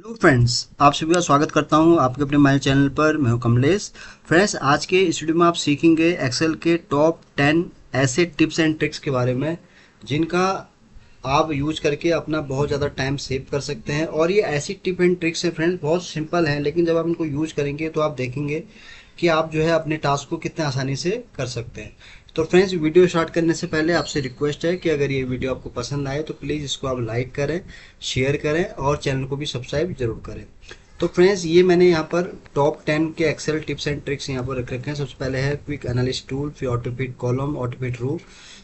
Hello friends, आप सभी का स्वागत करता हूं आपके अपने माय चैनल पर। मैं हूं कमलेश। फ्रेंड्स, आज के इस वीडियो में आप सीखेंगे एक्सेल के टॉप 10 ऐसे टिप्स एंड ट्रिक्स के बारे में जिनका आप यूज करके अपना बहुत ज़्यादा टाइम सेव कर सकते हैं। और ये ऐसी टिप एंड ट्रिक्स है फ्रेंड्स, बहुत सिंपल हैं, लेकिन जब आप इनको यूज करेंगे तो आप देखेंगे कि आप जो है अपने टास्क को कितने आसानी से कर सकते हैं। तो फ्रेंड्स, वीडियो स्टार्ट करने से पहले आपसे रिक्वेस्ट है कि अगर ये वीडियो आपको पसंद आए तो प्लीज़ इसको आप लाइक करें, शेयर करें और चैनल को भी सब्सक्राइब जरूर करें। तो फ्रेंड्स, ये मैंने यहाँ पर टॉप 10 के एक्सेल टिप्स एंड ट्रिक्स यहाँ पर रख रखे हैं। सबसे पहले है क्विक एनालिस्ट टूल, फिर ऑटोफिट कॉलम, ऑटोफिट रो।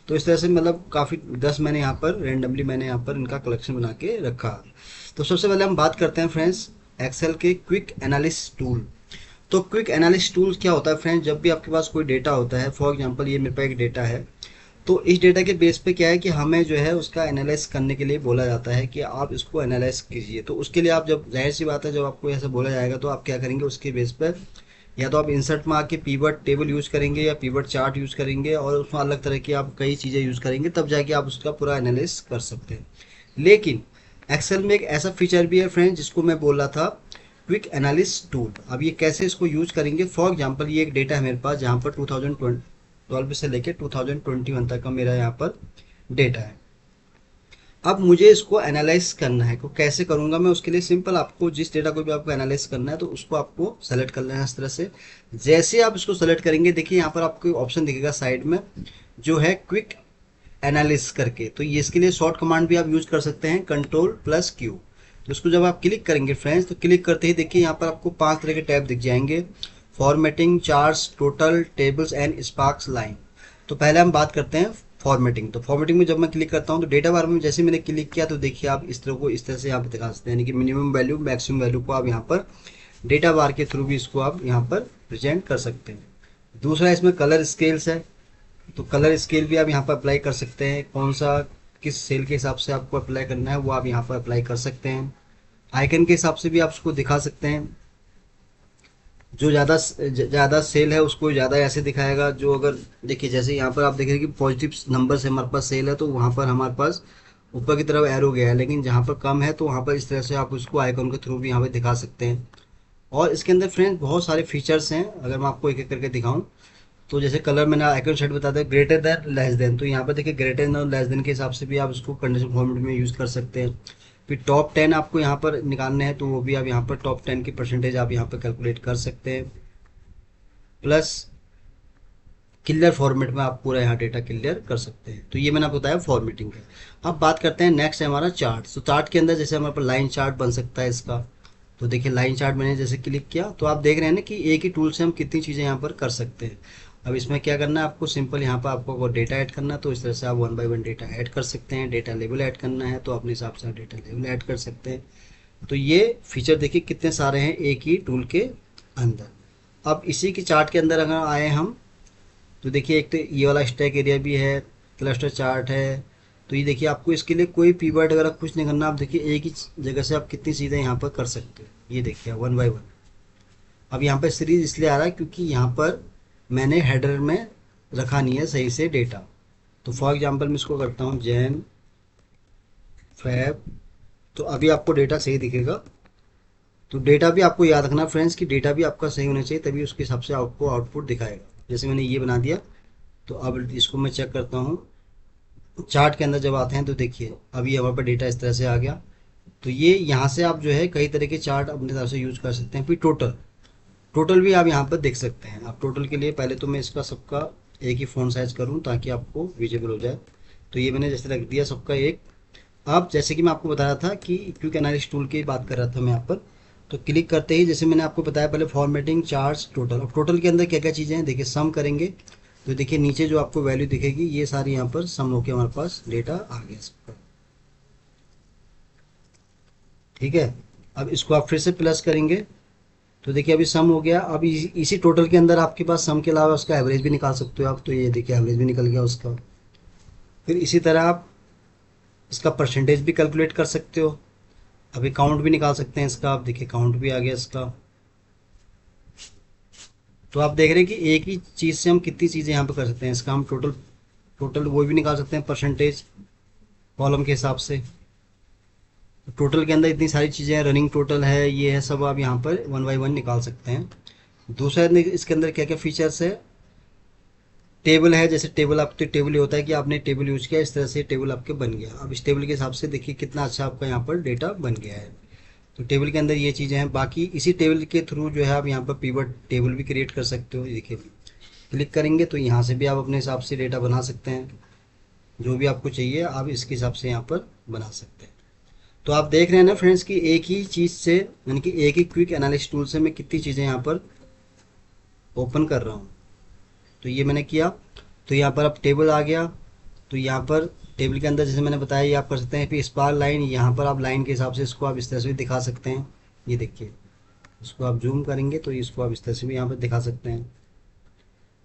तो इस तरह से मतलब काफ़ी 10 मैंने यहाँ पर रेंडमली मैंने यहाँ पर इनका कलेक्शन बना के रखा। तो सबसे पहले हम बात करते हैं फ्रेंड्स एक्सेल के क्विक एनालिस्ट टूल। तो क्विक एनालिस्ट टूल क्या होता है फ्रेंड्स? जब भी आपके पास कोई डेटा होता है, फॉर एग्जांपल ये मेरे पास एक डेटा है, तो इस डेटा के बेस पे क्या है कि हमें जो है उसका एनालाइज करने के लिए बोला जाता है कि आप इसको एनालाइज कीजिए। तो उसके लिए आप, जब जाहिर सी बात है, जब आपको ऐसा बोला जाएगा तो आप क्या करेंगे, उसके बेस पर या तो आप इंसर्ट में आके पीवर्ड टेबल यूज करेंगे या पीवर्ड चार्ट यूज करेंगे और उसमें अलग तरह की आप कई चीज़ें यूज करेंगे, तब जाके आप उसका पूरा एनालिसिस कर सकते हैं। लेकिन एक्सेल में एक ऐसा फीचर भी है फ्रेंड्स जिसको मैं बोल रहा था, क्विक एनालिसिस टूल। अब ये कैसे इसको यूज करेंगे? फॉर एग्जांपल ये एक डेटा है मेरे पास जहाँ पर 2012 से लेके 2021 तक का मेरा यहाँ पर डेटा है। अब मुझे इसको एनालाइज करना है, तो कैसे करूंगा मैं? उसके लिए सिंपल, आपको जिस डेटा को भी आपको एनालाइज करना है तो उसको आपको सेलेक्ट कर लेना है इस तरह से। जैसे आप इसको सेलेक्ट करेंगे, देखिए यहाँ पर आपको ऑप्शन दिखेगा साइड में जो है क्विक एनालिसिस करके। तो ये इसके लिए शॉर्ट कमांड भी आप यूज कर सकते हैं, Ctrl+Q। तो इसको जब आप क्लिक करेंगे फ्रेंड्स, तो क्लिक करते ही देखिए यहाँ पर आपको 5 तरह के टैब दिख जाएंगे: formatting, charts, total, tables and sparks line. तो पहले हम बात करते हैं फॉर्मेटिंग। तो फॉर्मेटिंग में जब मैं क्लिक करता हूँ तो डेटा बार में जैसे मैंने क्लिक किया तो देखिए आप इस तरह को इस तरह से यहाँ पर दिखा सकते हैं, यानी कि मिनिमम वैल्यू मैक्सिमम वैल्यू को आप यहाँ पर डेटा बार के थ्रू भी इसको आप यहाँ पर प्रेजेंट कर सकते हैं। दूसरा इसमें कलर स्केल्स है। तो कलर स्केल भी आप यहाँ पर अप्लाई कर सकते हैं, कौन सा किस सेल के हिसाब से आपको अप्लाई करना है वो आप यहाँ पर अप्लाई कर सकते हैं। आइकन के हिसाब से भी आप उसको दिखा सकते हैं, जो ज़्यादा सेल है उसको ज़्यादा ऐसे दिखाएगा। जो अगर देखिए जैसे यहाँ पर आप देखेंगे कि पॉजिटिव नंबर से हमारे पास सेल है तो वहाँ पर हमारे पास ऊपर की तरफ एरो गया है, लेकिन जहाँ पर कम है तो वहाँ पर इस तरह से आप उसको आइकन के थ्रू भी यहाँ पर दिखा सकते हैं। और इसके अंदर फ्रेंड्स बहुत सारे फीचर्स हैं, अगर मैं आपको एक एक करके दिखाऊं तो जैसे कलर मैंने आइकन सेट बता दिया, ग्रेटर देन लेस देन। तो यहाँ पर देखिए ग्रेटर देन और लेस देन के हिसाब से भी आप इसको कंडीशन फॉर्मेट में यूज़ कर सकते हैं। फिर टॉप 10 आपको यहाँ पर निकालने हैं तो वो भी आप यहाँ पर टॉप 10 की परसेंटेज आप यहाँ पर कैलकुलेट कर सकते हैं। प्लस क्लियर फॉर्मेट में आप पूरा यहाँ डेटा क्लियर कर सकते हैं। तो ये मैंने आपको बताया फॉर्मेटिंग का। अब बात करते हैं नेक्स्ट है हमारा चार्ट। तो चार्ट के अंदर जैसे हमारे पास लाइन चार्ट बन सकता है इसका। तो देखिए लाइन चार्ट मैंने जैसे क्लिक किया तो आप देख रहे हैं ना कि एक ही टूल से हम कितनी चीज़ें यहाँ पर कर सकते हैं। अब इसमें क्या करना है आपको? सिंपल यहाँ पर आपको डेटा ऐड करना है तो इस तरह से आप 1 बाय 1 डेटा ऐड कर सकते हैं। डेटा लेवल ऐड करना है तो अपने हिसाब से डेटा लेवल ऐड कर सकते हैं। तो ये फीचर देखिए कितने सारे हैं एक ही टूल के अंदर। अब इसी के चार्ट के अंदर अगर आए हम तो देखिए एक तो ये वाला स्टैक एरिया भी है, क्लस्टर चार्ट है। तो ये देखिए आपको इसके लिए कोई कीवर्ड वगैरह कुछ नहीं करना। आप देखिए एक ही जगह से आप कितनी चीज़ें यहाँ पर कर सकते हो। ये देखिए 1 बाय 1। अब यहाँ पर सीरीज इसलिए आ रहा है क्योंकि यहाँ पर मैंने हेडर में रखा नहीं है सही से डेटा। तो फॉर एग्जांपल मैं इसको करता हूँ जैन फैब, तो अभी आपको डेटा सही दिखेगा। तो डेटा भी आपको याद रखना फ्रेंड्स कि डेटा भी आपका सही होना चाहिए, तभी उसके हिसाब से आपको आउटपुट दिखाएगा। जैसे मैंने ये बना दिया, तो अब इसको मैं चेक करता हूँ चार्ट के अंदर जब आते हैं तो देखिए अभी हमारे पर डेटा इस तरह से आ गया। तो ये यहाँ से आप जो है कई तरह के चार्ट अपने तरफ से यूज कर सकते हैं। फिर टोटल टोटल भी आप यहाँ पर देख सकते हैं। आप टोटल के लिए पहले तो मैं इसका सबका एक ही फ़ॉन्ट साइज करूँ ताकि आपको विजिबल हो जाए। तो ये मैंने जैसे रख दिया सबका एक। अब जैसे कि मैं आपको बता रहा था कि क्विक एनालिसिस टूल की बात कर रहा था मैं यहाँ पर, तो क्लिक करते ही जैसे मैंने आपको बताया पहले फॉर्मेटिंग, चार्ट्स, टोटल। अब टोटल के अंदर क्या क्या चीज़ें हैं देखिए, सम करेंगे तो देखिए नीचे जो आपको वैल्यू दिखेगी ये सारी यहाँ पर सम होकर हमारे पास डेटा आ गया सबका। ठीक है, अब इसको आप फिर से प्लस करेंगे तो देखिए अभी सम हो गया। अब इसी टोटल के अंदर आपके पास सम के अलावा उसका एवरेज भी निकाल सकते हो आप। तो ये देखिए एवरेज भी निकल गया उसका। फिर इसी तरह आप इसका परसेंटेज भी कैलकुलेट कर सकते हो। अभी काउंट भी निकाल सकते हैं इसका। आप देखिए काउंट भी आ गया इसका। तो आप देख रहे हैं कि एक ही चीज़ से हम कितनी चीज़ें यहाँ पे कर सकते हैं। इसका हम टोटल टोटल वो भी निकाल सकते हैं परसेंटेज कॉलम के हिसाब से। टोटल के अंदर इतनी सारी चीज़ें हैं, रनिंग टोटल है, ये है सब आप यहाँ पर वन बाई वन निकाल सकते हैं। दूसरा इसके अंदर क्या क्या फीचर्स है, टेबल है। जैसे टेबल आप, तो टेबल ये होता है कि आपने टेबल यूज किया, इस तरह से टेबल आपके बन गया। अब इस टेबल के हिसाब से देखिए कितना अच्छा आपका यहाँ पर डेटा बन गया है। तो टेबल के अंदर ये चीज़ें हैं। बाकी इसी टेबल के थ्रू जो है आप यहाँ पर पिवट टेबल भी क्रिएट कर सकते हो। ये देखिए, क्लिक करेंगे तो यहाँ से भी आप अपने हिसाब से डेटा बना सकते हैं। जो भी आपको चाहिए आप इसके हिसाब से यहाँ पर बना सकते हैं। तो आप देख रहे हैं ना फ्रेंड्स कि एक ही चीज़ से, यानी कि एक ही क्विक एनालिसिस टूल से मैं कितनी चीज़ें यहाँ पर ओपन कर रहा हूँ। तो ये मैंने किया, तो यहाँ पर अब टेबल आ गया। तो यहाँ पर टेबल के अंदर जैसे मैंने बताया, ये आप कर सकते हैं। फिर स्पार लाइन, यहाँ पर आप लाइन के हिसाब से इसको आप इस तरह से भी दिखा सकते हैं। ये देखिए, इसको आप जूम करेंगे तो इसको आप इस तरह से भी यहाँ पर दिखा सकते हैं।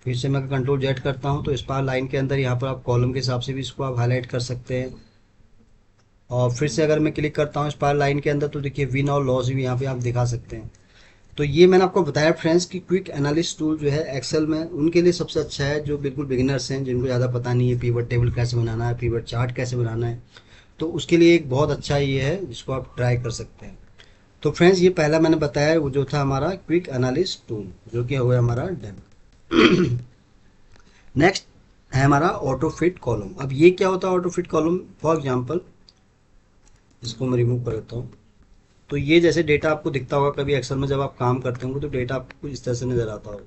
फिर से मैं कंट्रोल जेड करता हूँ तो स्पार लाइन के अंदर यहाँ पर आप कॉलम के हिसाब से भी इसको आप हाईलाइट कर सकते हैं। और फिर से अगर मैं क्लिक करता हूँ स्पार लाइन के अंदर तो देखिए विन और लॉस भी यहाँ पे आप दिखा सकते हैं। तो ये मैंने आपको बताया फ्रेंड्स कि क्विक एनालिसिस टूल जो है एक्सेल में उनके लिए सबसे अच्छा है, जो बिल्कुल बिगिनर्स हैं, जिनको ज़्यादा पता नहीं है पिवट टेबल कैसे बनाना है, पिवट चार्ट कैसे बनाना है। तो उसके लिए एक बहुत अच्छा ये है जिसको आप ट्राई कर सकते हैं। तो फ्रेंड्स ये पहला मैंने बताया वो जो था हमारा क्विक एनालिसिस टूल, जो कि हो गया हमारा डन। नेक्स्ट है हमारा ऑटो फिट कॉलम। अब ये क्या होता है auto fit column? For example इसको मैं रिमूव कर देता हूँ। तो ये जैसे डेटा आपको दिखता होगा कभी एक्सेल में, जब आप काम करते होंगे तो डेटा आपको कुछ इस तरह से नज़र आता होगा।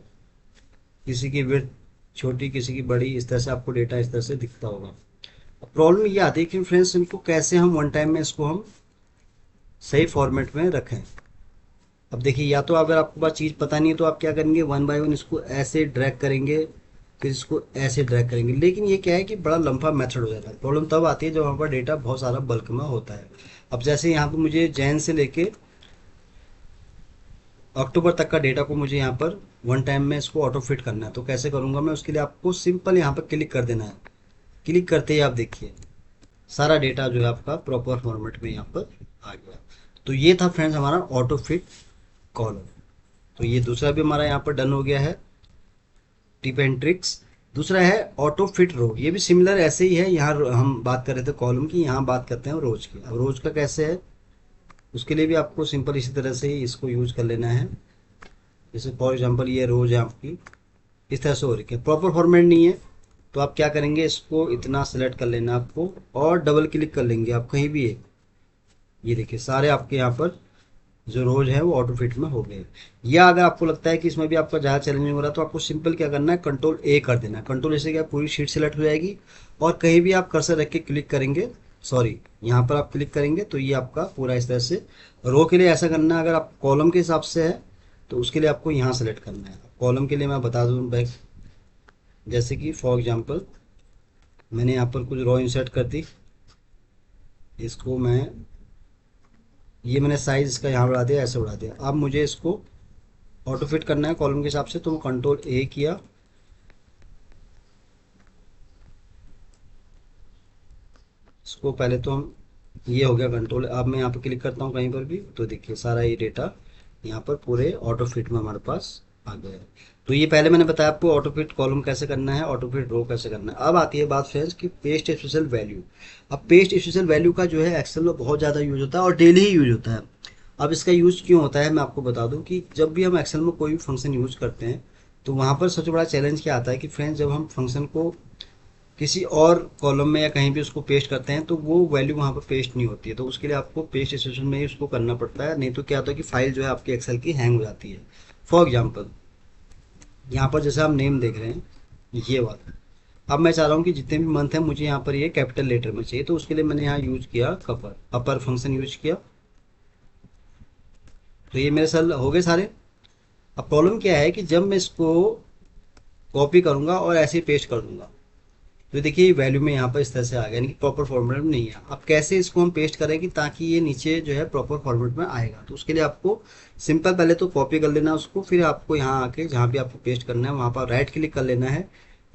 किसी की विड्थ छोटी, किसी की बड़ी, इस तरह से आपको डेटा इस तरह से दिखता होगा। अब प्रॉब्लम ये आती है कि फ्रेंड्स इनको कैसे हम वन टाइम में इसको हम सही फॉर्मेट में रखें। अब देखिए, या तो अगर आपको पास चीज़ पता नहीं है तो आप क्या करेंगे, वन बाय वन इसको ऐसे ड्रैग करेंगे, फिर इसको ऐसे ड्रैग करेंगे। लेकिन ये क्या है कि बड़ा लंबा मेथड हो जाता है। प्रॉब्लम तब आती है जब वहाँ पर डेटा बहुत सारा बल्क में होता है। अब जैसे यहाँ पर मुझे जैन से लेके अक्टूबर तक का डेटा को मुझे यहाँ पर वन टाइम में इसको ऑटो फिट करना है। तो कैसे करूँगा मैं? उसके लिए आपको सिंपल यहाँ पर क्लिक कर देना है। क्लिक करते ही आप देखिए सारा डेटा जो है आपका प्रॉपर फॉर्मेट में यहाँ पर आ गया। तो ये था फ्रेंड्स हमारा ऑटो फिट कॉलम। तो ये दूसरा भी हमारा यहाँ पर डन हो गया है, टिप एंड ट्रिक्स। दूसरा है ऑटो फिट रो। ये भी सिमिलर ऐसे ही है। यहाँ हम बात कर रहे थे कॉलम की, यहाँ बात करते हैं रोज की। अब रोज का कैसे है, उसके लिए भी आपको सिंपल इसी तरह से ही इसको यूज कर लेना है। जैसे फॉर एग्जांपल ये रोज है आपकी इस तरह से हो रही है, प्रॉपर फॉर्मेट नहीं है। तो आप क्या करेंगे, इसको इतना सेलेक्ट कर लेना आपको और डबल क्लिक कर लेंगे आप कहीं भी है। ये देखिए सारे आपके यहाँ पर जो रोज है वो ऑटो फिट में हो गए। या अगर आपको लगता है कि इसमें भी आपका ज़्यादा चैलेंजिंग हो रहा है तो आपको सिंपल क्या करना है, कंट्रोल ए कर देना है। कंट्रोल ए से क्या पूरी शीट सेलेक्ट हो जाएगी और कहीं भी आप कर्सर रख के क्लिक करेंगे, सॉरी यहाँ पर आप क्लिक करेंगे तो ये आपका पूरा इस तरह से। रो के लिए ऐसा करना है। अगर आप कॉलम के हिसाब से है तो उसके लिए आपको यहाँ सेलेक्ट करना है। कॉलम के लिए मैं बता दूँ बैक, जैसे कि फॉर एग्जांपल मैंने यहाँ पर कुछ रो इंसर्ट कर दी, इसको मैं, ये मैंने साइज इसका यहाँ बढ़ा दिया, ऐसे बढ़ा दिया। अब मुझे इसको ऑटो फिट करना है कॉलम के हिसाब से, तो मैं कंट्रोल ए किया, इसको पहले तो हम, ये हो गया कंट्रोल। अब मैं यहाँ पर क्लिक करता हूँ कहीं पर भी तो देखिए सारा ये डेटा यहाँ पर पूरे ऑटो फिट में हमारे पास आ गया है। तो ये पहले मैंने बताया आपको ऑटो फिट कॉलम कैसे करना है, ऑटो फिट रो कैसे करना है। अब आती है बात फ्रेंड्स कि पेस्ट स्पेशल वैल्यू। अब पेस्ट स्पेशल वैल्यू का जो है एक्सेल में बहुत ज़्यादा यूज होता है और डेली ही यूज होता है। अब इसका यूज क्यों होता है मैं आपको बता दूं कि जब भी हम एक्सेल में कोई भी फंक्शन यूज करते हैं तो वहाँ पर सबसे बड़ा चैलेंज क्या आता है कि फ्रेंड्स जब हम फंक्शन को किसी और कॉलम में या कहीं भी उसको पेस्ट करते हैं तो वो वैल्यू वहाँ पर पेस्ट नहीं होती है। तो उसके लिए आपको पेस्ट स्टेशन में ही उसको करना पड़ता है, नहीं तो क्या होता है कि फाइल जो है आपकी एक्सेल की हैंग हो जाती है। फॉर एग्जाम्पल यहाँ पर जैसे आप नेम देख रहे हैं ये वाला, अब मैं चाह रहा हूँ कि जितने भी मंथ हैं मुझे यहाँ पर ये कैपिटल लेटर में चाहिए। तो उसके लिए मैंने यहाँ यूज किया कपर, अपर फंक्शन यूज किया। तो ये मेरे साल हो गए सारे। अब प्रॉब्लम क्या है कि जब मैं इसको कॉपी करूँगा और ऐसे ही पेस्ट कर दूंगा तो देखिए वैल्यू में यहाँ पर इस तरह से आ गया, यानी कि प्रॉपर फॉर्मेट में नहीं है। अब कैसे इसको हम पेस्ट करेंगे ताकि ये नीचे जो है प्रॉपर फॉर्मेट में आएगा? तो उसके लिए आपको सिंपल पहले तो कॉपी कर लेना उसको, फिर आपको यहाँ आके जहाँ भी आपको पेस्ट करना है वहाँ पर राइट क्लिक कर लेना है,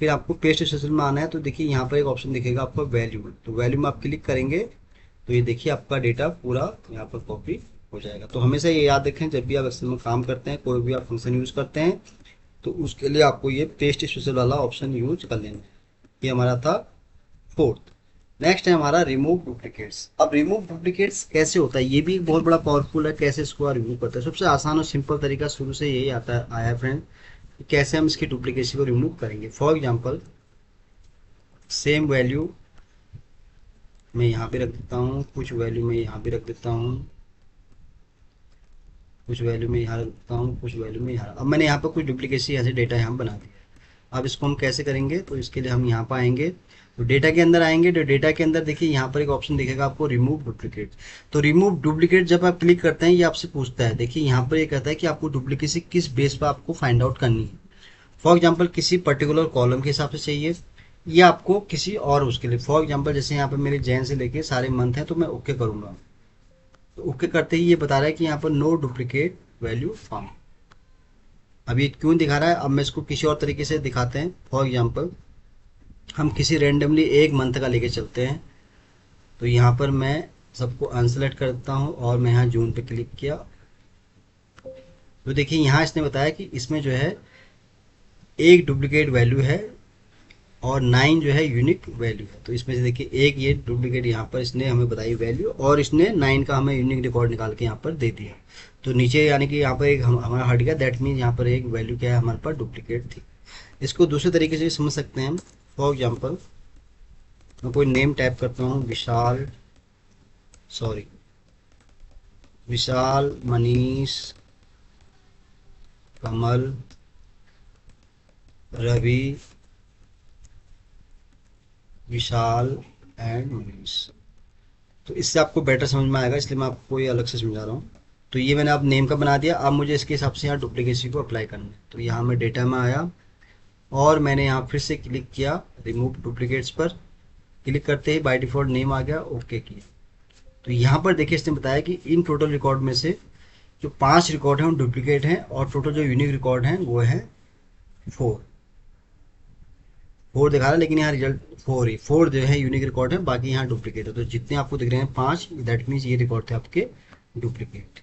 फिर आपको पेस्ट सेक्शन में आना है। तो देखिए यहाँ पर एक ऑप्शन दिखेगा आपको वैल्यू, तो वैल्यू में आप क्लिक करेंगे तो ये देखिए आपका डेटा पूरा यहाँ पर कॉपी हो जाएगा। तो हमेशा ये याद रखें जब भी आप एक्सेल में काम करते हैं, कोई भी आप फंक्शन यूज़ करते हैं तो उसके लिए आपको ये पेस्ट स्पेशल वाला ऑप्शन यूज कर लेना है। ये हमारा था फोर्थ। नेक्स्ट है हमारा रिमूव डुप्लीकेट्स। अब रिमूव डुप्लीकेट्स कैसे होता है, ये भी बहुत बड़ा पावरफुल है। कैसे इसको रिमूव करते हैं, सबसे आसान और सिंपल तरीका शुरू से यही आया है फ्रेंड, कि कैसे हम इसकी डुप्लीकेसी को रिमूव करेंगे। फॉर एग्जांपल सेम वैल्यू मैं यहाँ पे रख देता हूँ, कुछ वैल्यू मैं यहाँ पे रख देता हूँ, कुछ वैल्यू में यहाँ रख देता हूँ, कुछ वैल्यू में यहाँ। अब मैंने यहाँ पर कुछ डुप्लीकेसी ऐसे डेटा यहाँ बना दिया। अब इसको हम कैसे करेंगे, तो इसके लिए हम यहाँ पर आएंगे, तो डेटा के अंदर आएंगे। तो डेटा के अंदर देखिए यहाँ पर एक ऑप्शन दिखेगा आपको, रिमूव डुप्लीकेट। तो रिमूव डुप्लीकेट जब आप क्लिक करते हैं, ये आपसे पूछता है, देखिए यहाँ पर ये कहता है कि आपको डुप्लीकेसी किस बेस पर आपको फाइंड आउट करनी है। फॉर एग्जाम्पल किसी पर्टिकुलर कॉलम के हिसाब से चाहिए, या आपको किसी और उसके लिए। फॉर एग्जाम्पल जैसे यहाँ पर मेरे जैन से लेके सारे मंथ हैं, तो मैं ओके करूँगा। तो ओके करते ही ये बता रहा है कि यहाँ पर नो डुप्लीकेट वैल्यू फाउंड। अब ये क्यों दिखा रहा है, अब मैं इसको किसी और तरीके से दिखाते हैं। फॉर एग्जाम्पल हम किसी रेंडमली एक मंथ का लेके चलते हैं, तो यहाँ पर मैं सबको अनसेलेक्ट करता हूँ और मैं यहाँ जून पे क्लिक किया। तो देखिए यहाँ इसने बताया कि इसमें जो है एक डुप्लीकेट वैल्यू है और 9 जो है यूनिक वैल्यू है। तो इसमें से देखिए एक ये डुप्लीकेट यहाँ पर इसने हमें बताई वैल्यू, और इसने 9 का हमें यूनिक रिकॉर्ड निकाल के यहाँ पर दे दिया। तो नीचे यानी कि यहाँ पर एक हमारा हट गया, दैट मीन्स यहाँ पर एक वैल्यू क्या है हमारे पास, डुप्लीकेट थी। इसको दूसरे तरीके से समझ सकते हैं हम। फॉर एग्जाम्पल मैं कोई नेम टाइप करता हूँ, विशाल, मनीष, कमल, रवि, विशाल एंड मनीष। तो इससे आपको बेटर समझ में आएगा, इसलिए मैं आपको ये अलग से समझा रहा हूँ। तो ये मैंने आप नेम का बना दिया। अब मुझे इसके हिसाब से यहाँ डुप्लीकेसी को अप्लाई करना है। तो यहाँ मैं डेटा में आया और मैंने यहाँ फिर से क्लिक किया रिमूव डुप्लीकेट्स पर। क्लिक करते ही बाय डिफ़ॉल्ट नेम आ गया, ओके किया। तो यहाँ पर देखिए इसने बताया कि इन टोटल रिकॉर्ड में से जो 5 रिकॉर्ड हैं वो डुप्लीकेट हैं, और टोटल जो यूनिक रिकॉर्ड हैं वो है 4 दिखा रहा है, लेकिन यहाँ रिजल्ट 4 जो है यूनिक रिकॉर्ड है, बाकी यहाँ डुप्लीकेट है। तो जितने आपको दिख रहे हैं 5, दैट मीन्स ये रिकॉर्ड थे आपके डुप्लीकेट।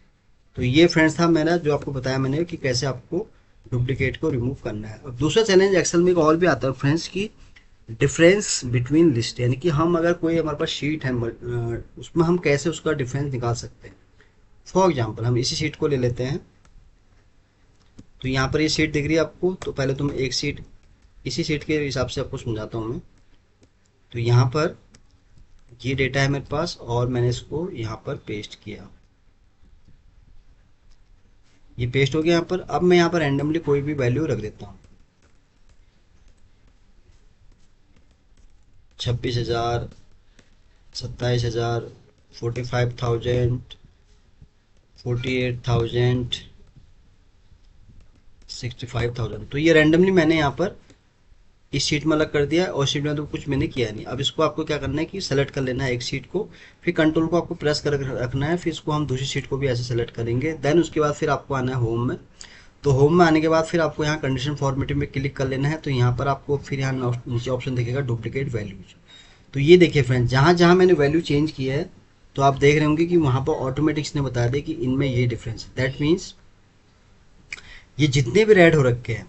तो ये फ्रेंड्स था मेरा, जो आपको बताया मैंने कि कैसे आपको डुप्लीकेट को रिमूव करना है। अब दूसरा चैलेंज एक्सेल में एक और भी आता है फ्रेंड्स, की डिफरेंस बिटवीन लिस्ट, यानी कि हम अगर कोई हमारे पास शीट है उसमें हम कैसे उसका डिफरेंस निकाल सकते हैं। फॉर एग्जाम्पल हम इसी शीट को ले लेते हैं। तो यहाँ पर ये शीट दिख रही है आपको, तो पहले तो मैं एक शीट इसी शीट के हिसाब से आपको समझाता हूँ मैं। तो यहाँ पर ये डेटा है मेरे पास और मैंने इसको यहाँ पर पेस्ट किया, ये पेस्ट हो गया यहाँ पर। अब मैं यहाँ पर रैंडमली कोई भी वैल्यू रख देता हूँ, 26,000, 27,000, 45,000, 48,000, 65,000। तो ये रैंडमली मैंने यहाँ पर इस शीट में अलग कर दिया, और शीट में तो कुछ मैंने किया नहीं। अब इसको आपको क्या करना है कि सेलेक्ट कर लेना है एक शीट को, फिर कंट्रोल को आपको प्रेस कर रखना है, फिर इसको हम दूसरी शीट को भी ऐसे सेलेक्ट करेंगे। देन उसके बाद फिर आपको आना है होम में। तो होम में आने के बाद फिर आपको यहाँ कंडीशन फॉर्मेटिंग में क्लिक कर लेना है। तो यहाँ पर आपको फिर यहाँ नीचे ऑप्शन दिखेगा डुप्लीकेट वैल्यूज। तो ये देखिए फ्रेंड्स, जहाँ जहाँ मैंने वैल्यू चेंज किया है, तो आप देख रहे होंगे कि वहाँ पर ऑटोमेटिक्स ने बता दिया कि इनमें ये डिफरेंस है। दैट मीन्स ये जितने भी रेड हो रखे हैं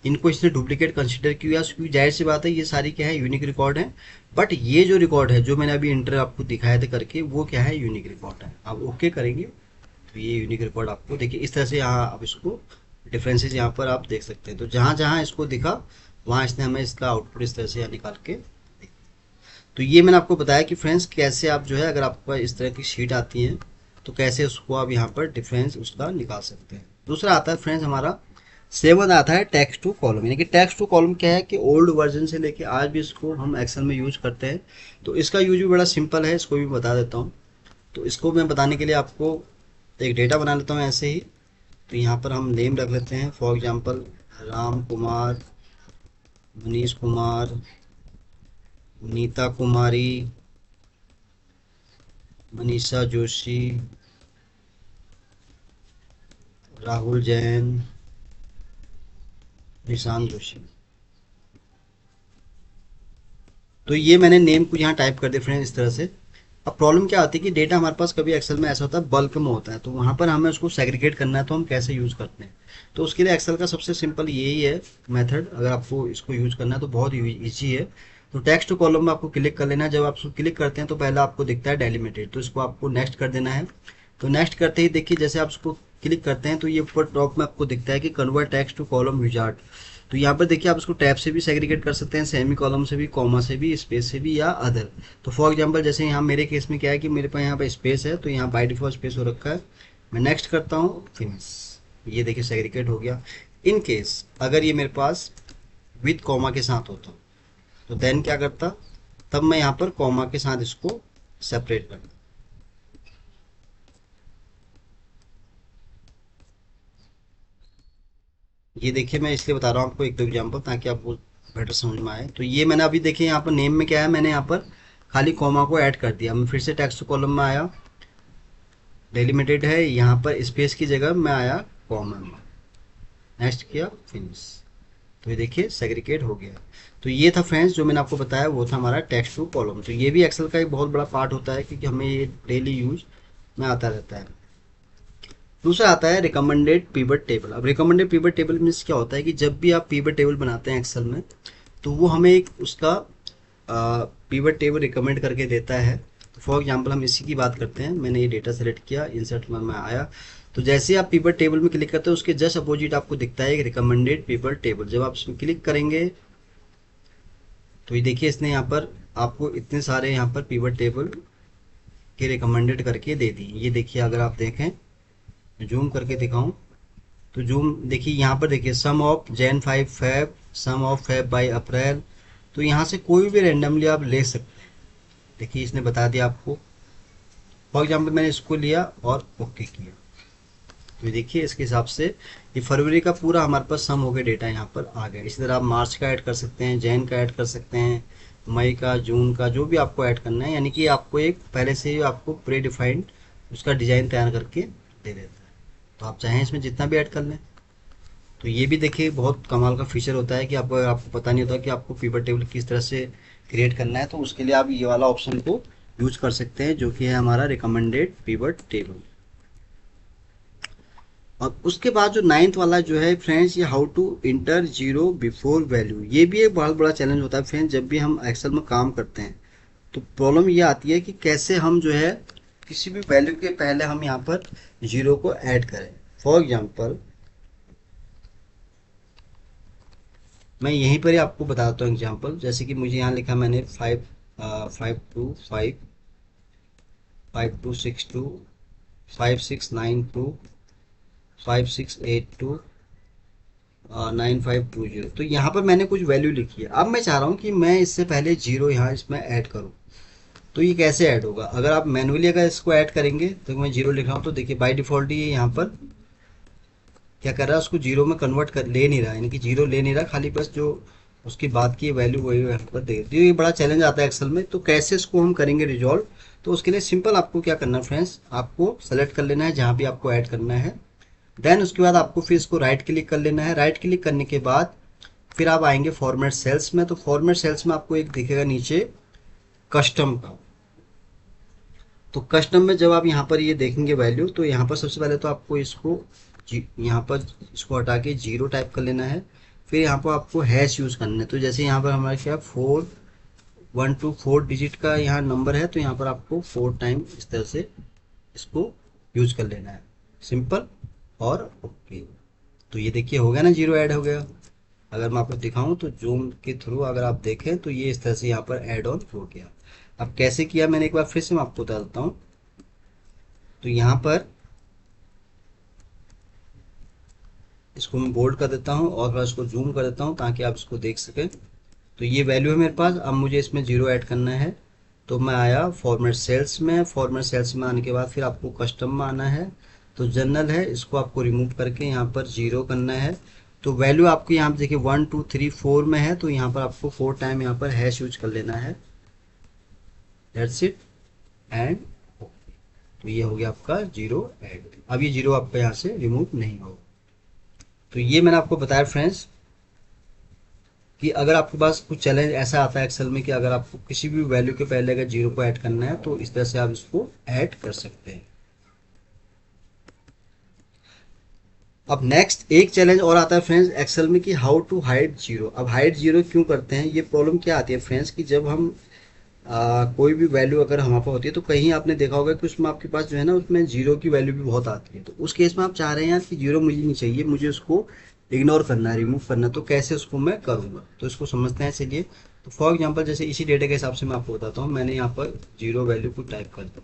इनको इसने डुप्लीकेट कंसिडर किया, क्योंकि जाहिर सी बात है ये सारी क्या है, यूनिक रिकॉर्ड है। बट ये जो रिकॉर्ड है जो मैंने अभी इंटर आपको दिखाया था करके, वो क्या है, यूनिक रिकॉर्ड है। आप ओके करेंगे तो ये यूनिक रिकॉर्ड आपको देखिए इस तरह से यहाँ आप इसको डिफरेंसेस यहाँ पर आप देख सकते हैं। तो जहाँ जहाँ इसको दिखा वहाँ इसने हमें इसका आउटपुट इस तरह से यहाँ निकाल के। तो ये मैंने आपको बताया कि फ्रेंड्स कैसे आप जो है, अगर आपको इस तरह की शीट आती है तो कैसे उसको आप यहाँ पर डिफरेंस उसका निकाल सकते हैं। दूसरा आता है फ्रेंड्स हमारा 7 आता है टेक्स्ट टू कॉलम। यानी कि टेक्स्ट टू कॉलम क्या है कि ओल्ड वर्जन से लेके आज भी इसको हम एक्सेल में यूज करते हैं। तो इसका यूज भी बड़ा सिंपल है, इसको भी बता देता हूँ। तो इसको मैं बताने के लिए आपको एक डेटा बना लेता हूँ ऐसे ही। तो यहाँ पर हम नेम रख लेते हैं, फॉर एग्जांपल राम कुमार, मनीष कुमार, नीता कुमारी, मनीषा जोशी, राहुल जैन, निशान जोशी। तो ये मैंने नेम को यहाँ टाइप कर दिया फ्रेंड्स इस तरह से। अब प्रॉब्लम क्या आती है कि डेटा हमारे पास कभी एक्सेल में ऐसा होता है बल्क में होता है, तो वहाँ पर हमें उसको सेग्रीगेट करना है। तो हम कैसे यूज़ करते हैं, तो उसके लिए एक्सेल का सबसे सिंपल यही है मेथड। अगर आपको इसको यूज़ करना है तो बहुत ईजी है। तो टेक्स्ट टू कॉलम में आपको क्लिक कर लेना है। जब आप उसको क्लिक करते हैं तो पहले आपको दिखता है डेलिमिटेड, तो इसको आपको नेक्स्ट कर देना है। तो नेक्स्ट करते ही देखिए जैसे आप उसको क्लिक करते हैं तो ये ऊपर टॉप में आपको दिखता है कि convert text to column wizard. तो यहाँ पर देखिए आप इसको टैब से भी सेग्रीगेट कर सकते हैं, सेमी कॉलम से भी, कॉमा से भी, स्पेस से भी, या अदर। तो फॉर एग्जांपल जैसे यहाँ मेरे केस में क्या है कि मेरे पास यहाँ पर स्पेस है, तो यहाँ बाय डिफॉल्ट स्पेस हो रखा है। मैं नेक्स्ट करता हूँ, फिनिश। ये देखिए सेग्रीगेट हो गया। इन केस अगर ये मेरे पास विथ कॉमा के साथ होता तो देन क्या करता, तब मैं यहाँ पर कॉमा के साथ इसको सेपरेट करता। ये देखिए मैं इसलिए बता रहा हूँ आपको एक दो एग्जांपल ताकि आपको बेटर समझ में आए। तो ये मैंने अभी देखिए यहाँ पर नेम में क्या है, मैंने यहाँ पर खाली कॉमा को ऐड कर दिया। मैं फिर से टेक्स्ट कॉलम में आया, डेलिमिटेड है, यहाँ पर स्पेस की जगह मैं आया कॉमा में, नेक्स्ट किया, फिनिश। तो ये देखिए सेग्रीगेट हो गया। तो ये था फ्रेंड्स जो मैंने आपको बताया, वो था हमारा टेक्स्ट टू कॉलम। तो ये भी एक्सेल का एक बहुत बड़ा पार्ट होता है क्योंकि हमें ये डेली यूज में आता रहता है। दूसरा आता है रिकमेंडेड पिवट टेबल। अब रिकमेंडेड पिवट टेबल मीन्स क्या होता है कि जब भी आप पिवट टेबल बनाते हैं एक्सेल में, तो वो हमें एक उसका पिवट टेबल रिकमेंड करके देता है। तो फॉर एग्जांपल हम इसी की बात करते हैं। मैंने ये डेटा सेलेक्ट किया, इंसर्ट में मैं आया, तो जैसे ही आप पिवट टेबल में क्लिक करते हैं उसके जस्ट अपोजिट आपको दिखता है एक रिकमेंडेड पिवट टेबल। जब आप इसमें क्लिक करेंगे तो ये देखिए इसने यहाँ पर आपको इतने सारे यहाँ पर पिवट टेबल के रिकमेंडेड करके दे दी। ये देखिए अगर आप देखें, जूम करके दिखाऊं तो जूम देखिए यहाँ पर देखिए sum of Jan 5 Feb, sum of Feb by April. तो यहाँ से कोई भी रेंडमली आप ले सकते हैं। देखिए इसने बता दिया आपको। फॉर एग्जाम्पल मैंने इसको लिया और ओके किया, तो देखिए इसके हिसाब से ये फरवरी का पूरा हमारे पास सम हो गया, डेटा यहाँ पर आ गया। इसी तरह आप मार्च का ऐड कर सकते हैं, जैन का ऐड कर सकते हैं, मई का, जून का, जो भी आपको ऐड करना है। यानी कि आपको एक पहले से ही आपको प्री डिफाइंड उसका डिजाइन तैयार करके दे देता है। तो आप चाहें इसमें जितना भी ऐड कर लें। तो ये भी देखिए बहुत कमाल का फीचर होता है कि आपको पता नहीं होता कि आपको पिवट टेबल किस तरह से क्रिएट करना है। तो उसके लिए आप ये वाला ऑप्शन को यूज कर सकते हैं जो कि है हमारा रिकमेंडेड पिवट टेबल। और उसके बाद जो नाइन्थ वाला जो है फ्रेंड्स, ये how to enter zero before value. ये भी एक बहुत बड़ा चैलेंज होता है फ्रेंड्स। जब भी हम एक्सेल में काम करते हैं तो प्रॉब्लम ये आती है कि कैसे हम जो है किसी भी वैल्यू के पहले हम यहाँ पर जीरो को ऐड करें। फॉर एग्जांपल मैं यहीं पर ही आपको बताता हूँ एग्जांपल। जैसे कि मुझे यहाँ लिखा मैंने 5 2 6 2 5 6 9 2 5 6 8 2 9 5 2 0। तो यहाँ पर मैंने कुछ वैल्यू लिखी है। अब मैं चाह रहा हूँ कि मैं इससे पहले जीरो यहाँ इसमें ऐड करूँ। तो ये कैसे ऐड होगा? अगर आप मैनुअली अगर इसको ऐड करेंगे, तो मैं जीरो लिख रहा हूँ तो देखिए बाय डिफॉल्ट ये यहाँ पर क्या कर रहा है, उसको जीरो में कन्वर्ट कर ले नहीं रहा, यानी कि जीरो ले नहीं रहा, खाली बस जो उसकी बात की वैल्यू वही यहाँ पर दे दी। ये बड़ा चैलेंज आता है एक्सेल में। तो कैसे इसको हम करेंगे रिजॉल्व? तो उसके लिए सिंपल आपको क्या करना है फ्रेंड्स, आपको सेलेक्ट कर लेना है जहाँ भी आपको ऐड करना है। देन उसके बाद आपको फिर इसको राइट क्लिक कर लेना है। राइट क्लिक करने के बाद फिर आप आएंगे फॉर्मेट सेल्स में। तो फॉर्मेट सेल्स में आपको एक दिखेगा नीचे कस्टम का। तो कस्टम में जब आप यहाँ पर ये देखेंगे वैल्यू, तो यहाँ पर सबसे पहले तो आपको इसको यहाँ पर इसको हटा के जीरो टाइप कर लेना है। फिर यहाँ पर आपको हैश यूज़ करना है। तो जैसे यहाँ पर हमारे क्या 1 to 4 डिजिट का यहाँ नंबर है, तो यहाँ पर आपको 4 टाइम इस तरह से इसको यूज कर लेना है। सिंपल और ओके। तो ये देखिए हो गया ना, जीरो ऐड हो गया। अगर मैं आपको दिखाऊं तो जूम के थ्रू अगर आप देखें तो ये इस तरह से यहाँ पर ऐड ऑन हो गया। अब कैसे किया मैंने एक बार फिर से मैं आपको बता देता हूँ। तो यहाँ पर इसको मैं बोल्ड कर देता हूँ और फिर इसको जूम कर देता हूँ ताकि आप इसको देख सकें। तो ये वैल्यू है मेरे पास। अब मुझे इसमें जीरो ऐड करना है, तो मैं आया फॉर्मेट सेल्स में। फॉर्मेट सेल्स में आने के बाद फिर आपको कस्टम में आना है। तो जनरल है, इसको आपको रिमूव करके यहाँ पर जीरो करना है। तो वैल्यू आपको यहाँ पर देखिए 1 2 3 4 में है, तो यहाँ पर आपको 4 टाइम यहाँ पर हैश यूज कर लेना है। That's it and okay. तो ये हो गया आपका जीरो ऐड। अब ये जीरो आपका यहाँ से रिमूव नहीं होगा। तो ये मैंने आपको बताया फ्रेंड्स कि अगर आपके पास कुछ चैलेंज ऐसा आता है एक्सेल में कि अगर आपको किसी भी वैल्यू के पहले अगर जीरो को ऐड करना है, तो इस तरह से आप इसको ऐड कर सकते हैं। अब नेक्स्ट एक चैलेंज और आता है फ्रेंड्स एक्सेल में कि हाउ टू हाइड जीरो। अब हाइड जीरो क्यों करते हैं, ये प्रॉब्लम क्या आती है फ्रेंड्स कि जब हम कोई भी वैल्यू अगर हमारे पास होती है तो कहीं आपने देखा होगा कि उसमें आपके पास जो है ना उसमें जीरो की वैल्यू भी बहुत आती है। तो उस केस में आप चाह रहे हैं यार कि जीरो मुझे नहीं चाहिए, मुझे उसको इग्नोर करना है, रिमूव करना है, तो कैसे उसको मैं करूँगा, तो इसको समझते हैं चलिए। तो फॉर एग्जाम्पल जैसे इसी डेटा के हिसाब से मैं आपको बताता हूँ, मैंने यहाँ पर जीरो वैल्यू को टाइप कर दूँ,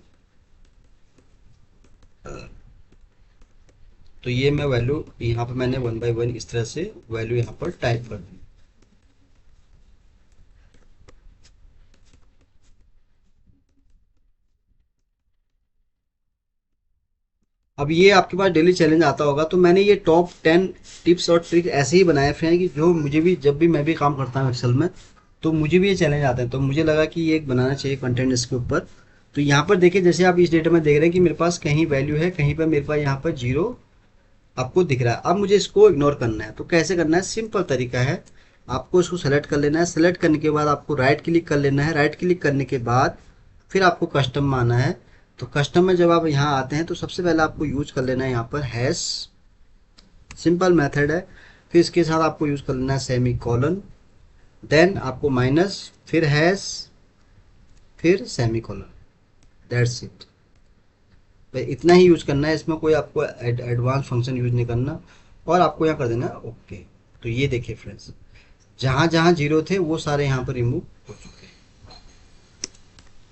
तो ये मैं वैल्यू यहाँ पर मैंने वन बाई वन इस तरह से वैल्यू यहाँ पर टाइप कर दी। अब ये आपके पास डेली चैलेंज आता होगा, तो मैंने ये टॉप 10 टिप्स और ट्रिक्स ऐसे ही बनाए हैं कि जो मुझे भी जब भी मैं भी काम करता हूँ एक्सेल में तो मुझे भी ये चैलेंज आते हैं, तो मुझे लगा कि ये एक बनाना चाहिए कंटेंट इसके ऊपर। तो यहाँ पर देखिए जैसे आप इस डेटा में देख रहे हैं कि मेरे पास कहीं वैल्यू है, कहीं पर मेरे पास यहाँ पर जीरो आपको दिख रहा है। अब मुझे इसको इग्नोर करना है, तो कैसे करना है, सिंपल तरीका है। आपको इसको सेलेक्ट कर लेना है, सेलेक्ट करने के बाद आपको राइट क्लिक कर लेना है, राइट क्लिक करने के बाद फिर आपको कस्टम में आना है। तो कस्टम में जब आप यहाँ आते हैं तो सबसे पहले आपको यूज कर लेना है यहाँ पर हैश, सिंपल मेथड है। फिर इसके साथ आपको यूज कर लेना है सेमी कॉलन, देन आपको माइनस, फिर हैश, फिर सेमी कॉलन, दैट्स इट। भाई इतना ही यूज करना है, इसमें कोई आपको एडवांस फंक्शन यूज नहीं करना, और आपको यहाँ कर देना है ओके। तो ये देखिए फ्रेंड्स, जहाँ जहाँ जीरो थे वो सारे यहाँ पर रिमूव हो चुके हैं।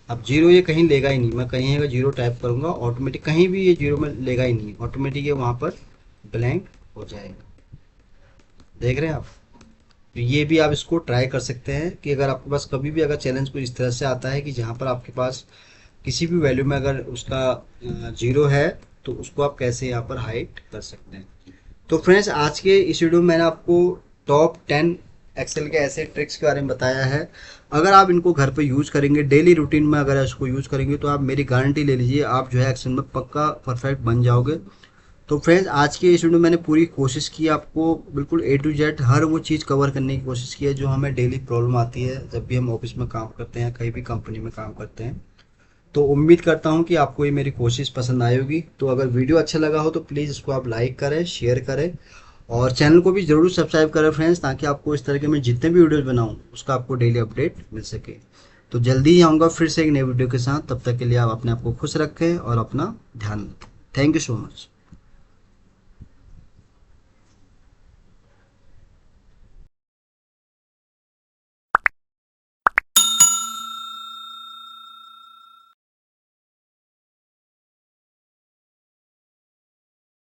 अब जीरो ये कहीं लेगा ही नहीं, मैं कहीं अगर जीरो टाइप करूँगा ऑटोमेटिक कहीं भी ये जीरो में लेगा ही नहीं, ऑटोमेटिक ये वहाँ पर ब्लैंक हो जाएगा। देख रहे हैं आप। तो ये भी आप इसको ट्राई कर सकते हैं कि अगर आपके पास कभी भी अगर चैलेंज कुछ इस तरह से आता है कि जहाँ पर आपके पास किसी भी वैल्यू में अगर उसका जीरो है, तो उसको आप कैसे यहाँ पर हाइड कर सकते हैं। तो फ्रेंड्स आज के इस वीडियो में मैंने आपको टॉप 10 एक्सेल के ऐसे ट्रिक्स के बारे में बताया है। अगर आप इनको घर पे यूज़ करेंगे, डेली रूटीन में अगर इसको यूज़ करेंगे, तो आप मेरी गारंटी ले लीजिए आप जो है एक्सेल में पक्का परफेक्ट बन जाओगे। तो फ्रेंड्स आज के इस वीडियो में मैंने पूरी कोशिश की आपको बिल्कुल ए टू जेड हर वो चीज़ कवर करने की कोशिश की है जो हमें डेली प्रॉब्लम आती है जब भी हम ऑफिस में काम करते हैं, कहीं भी कंपनी में काम करते हैं। तो उम्मीद करता हूँ कि आपको ये मेरी कोशिश पसंद आई होगी। तो अगर वीडियो अच्छा लगा हो तो प्लीज़ इसको आप लाइक करें, शेयर करें, और चैनल को भी ज़रूर सब्सक्राइब करें फ्रेंड्स, ताकि आपको इस तरह के मैं जितने भी वीडियोज़ बनाऊँ उसका आपको डेली अपडेट मिल सके। तो जल्दी ही आऊँगा फिर से एक नए वीडियो के साथ, तब तक के लिए आप अपने आप को खुश रखें और अपना ध्यान रखें। Thank you so much.